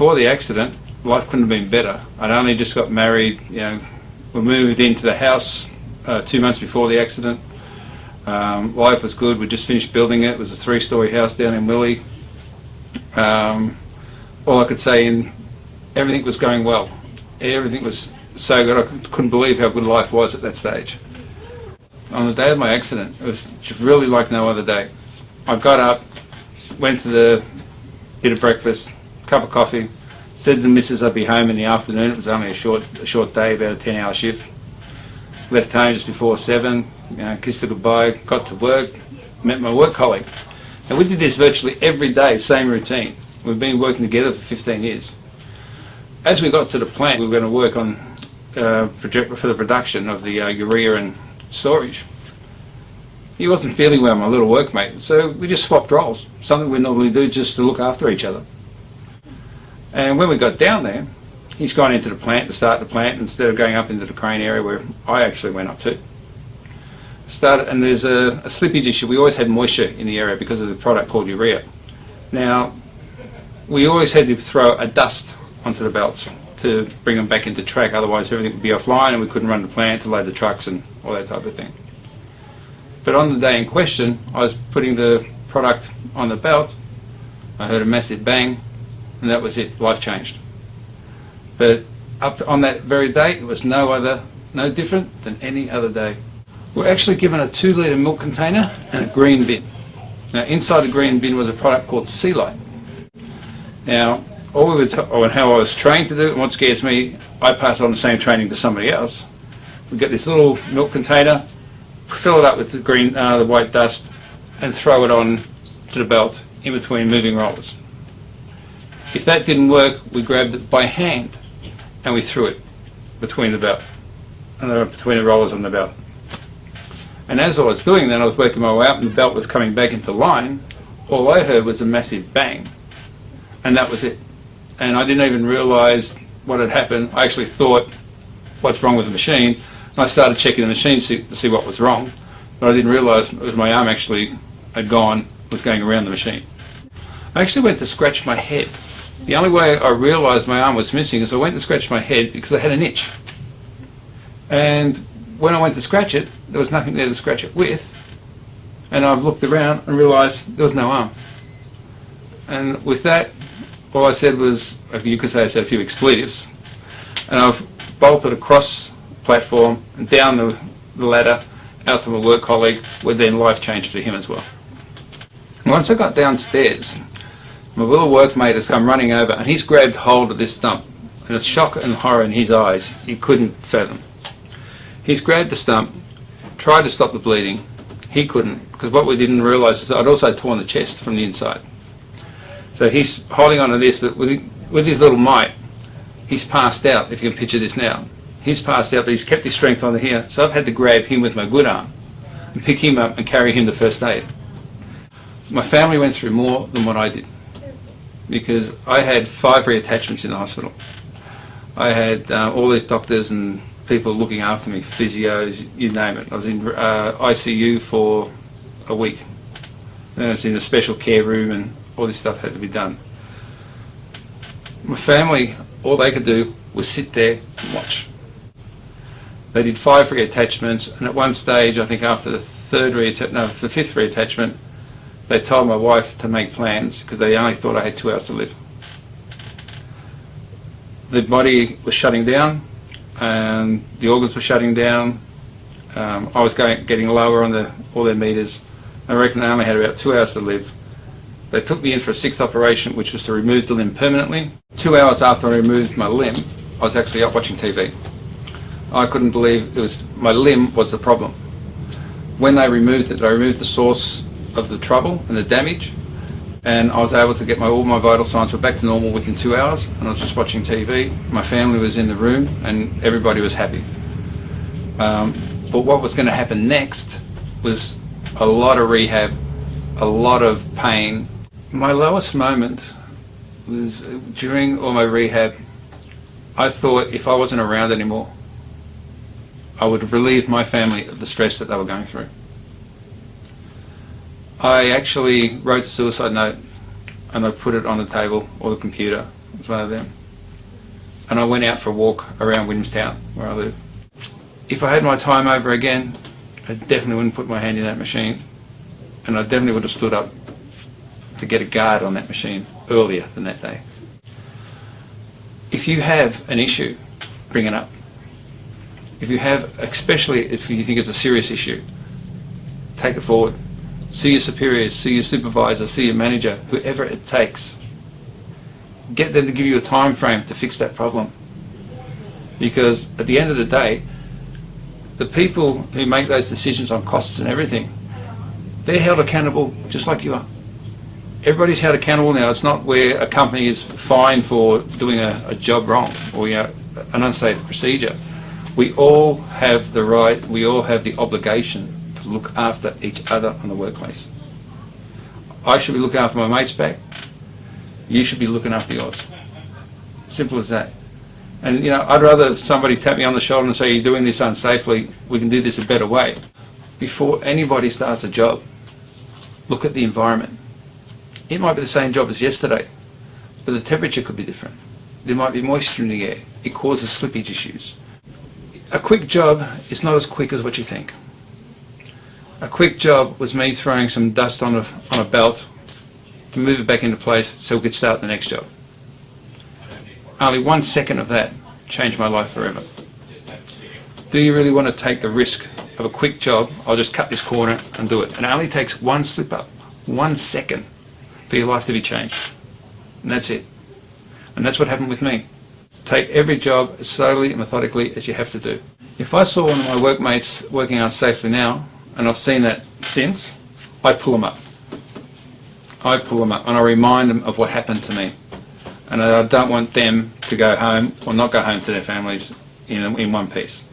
before the accident, life couldn't have been better. I'd only just got married. We moved into the house 2 months before the accident. Life was good. We just finished building it. It was a 3-story house down in Newey. All I could say, everything was going well. Everything was so good. I couldn't believe how good life was at that stage. On the day of my accident, it was just really like no other day. I got up, went to the bit of breakfast, cup of coffee, said to the missus I'd be home in the afternoon. It was only a short day, about a 10-hour shift. Left home just before 7, kissed her goodbye, got to work, met my work colleague. And we did this virtually every day, same routine. We've been working together for 15 years. As we got to the plant, we were going to work on for the production of the urea and storage. He wasn't feeling well, my little workmate, so we just swapped roles, something we normally do just to look after each other. And when we got down there, he's gone into the plant to start the plant instead of going up into the crane area where I actually went up to. And there's a slippage issue. We always had moisture in the area because of the product called urea. Now, we always had to throw a dust onto the belts to bring them back into track, otherwise everything would be offline and we couldn't run the plant to load the trucks and all that type of thing. But on the day in question, I was putting the product on the belt, I heard a massive bang, and that was it, life changed. But on that very day, it was no different than any other day. We're actually given a 2-litre milk container and a green bin. Now inside the green bin was a product called Sea Light. Now, how I was trained to do it, and what scares me, I pass on the same training to somebody else. We get this little milk container, fill it up with the white dust, and throw it on to the belt in between moving rollers. If that didn't work, we grabbed it by hand and we threw it between the belt and between the rollers on the belt. And as I was doing that, I was working my way up, and the belt was coming back into line. All I heard was a massive bang, and that was it. And I didn't even realise what had happened. I actually thought, what's wrong with the machine? And I started checking the machine to see what was wrong, but I didn't realise it was my arm actually had gone, was going around the machine. I actually went to scratch my head. The only way I realised my arm was missing is I went to scratch my head because I had an itch. And when I went to scratch it, there was nothing there to scratch it with. And I've looked around and realised there was no arm. And with that, all I said was, you could say I said a few expletives. And I've bolted across the platform and down the ladder out to my work colleague, where then life changed for him as well. Once I got downstairs, my little workmate has come running over and he's grabbed hold of this stump, and the shock and horror in his eyes he couldn't fathom. He's grabbed the stump, tried to stop the bleeding. He couldn't, because what we didn't realise is that I'd also torn the chest from the inside. So he's holding on to this, but with his little mite, he's passed out, if you can picture this now. He's passed out, but he's kept his strength on here, so I've had to grab him with my good arm and pick him up and carry him to first aid. My family went through more than what I did, because I had 5 reattachments in the hospital. I had all these doctors and people looking after me, physios, you name it. I was in ICU for a week. And I was in a special care room and all this stuff had to be done. My family, all they could do was sit there and watch. They did 5 reattachments, and at one stage, I think after the 5th reattachment, they told my wife to make plans because they only thought I had 2 hours to live. The body was shutting down, and the organs were shutting down. I was getting lower on all their meters. I reckon I only had about 2 hours to live. They took me in for a 6th operation, which was to remove the limb permanently. 2 hours after I removed my limb, I was actually up watching TV. I couldn't believe my limb was the problem. When they removed it, they removed the source of the trouble and the damage, and I was able to get all my vital signs were back to normal within 2 hours, and I was just watching TV. My family was in the room and everybody was happy. But what was going to happen next was a lot of rehab, a lot of pain. My lowest moment was during all my rehab. I thought if I wasn't around anymore, I would relieve my family of the stress that they were going through. I actually wrote a suicide note and I put it on the table or the computer was one of them. And I went out for a walk around Williamstown, where I live. If I had my time over again, I definitely wouldn't put my hand in that machine, and I definitely would have stood up to get a guard on that machine earlier than that day. If you have an issue, bring it up. If you have, especially if you think it's a serious issue, take it forward. See your superiors, see your supervisor, see your manager, whoever it takes. Get them to give you a time frame to fix that problem. Because at the end of the day, the people who make those decisions on costs and everything, they're held accountable just like you are. Everybody's held accountable now. It's not where a company is fined for doing a job wrong or an unsafe procedure. We all have the right, we all have the obligation to look after each other in the workplace. I should be looking after my mate's back. You should be looking after yours. Simple as that. And I'd rather somebody tap me on the shoulder and say, you're doing this unsafely, we can do this a better way. Before anybody starts a job, look at the environment. It might be the same job as yesterday, but the temperature could be different. There might be moisture in the air. It causes slippage issues. A quick job is not as quick as what you think. A quick job was me throwing some dust on a belt to move it back into place so we could start the next job. Only 1 second of that changed my life forever. Do you really want to take the risk of a quick job? I'll just cut this corner and do it. And it only takes one slip up, 1 second, for your life to be changed. And that's it. And that's what happened with me. Take every job as slowly and methodically as you have to do. If I saw one of my workmates working unsafely now, and I've seen that since, I pull them up. I pull them up and I remind them of what happened to me. And I don't want them to go home or not go home to their families in one piece.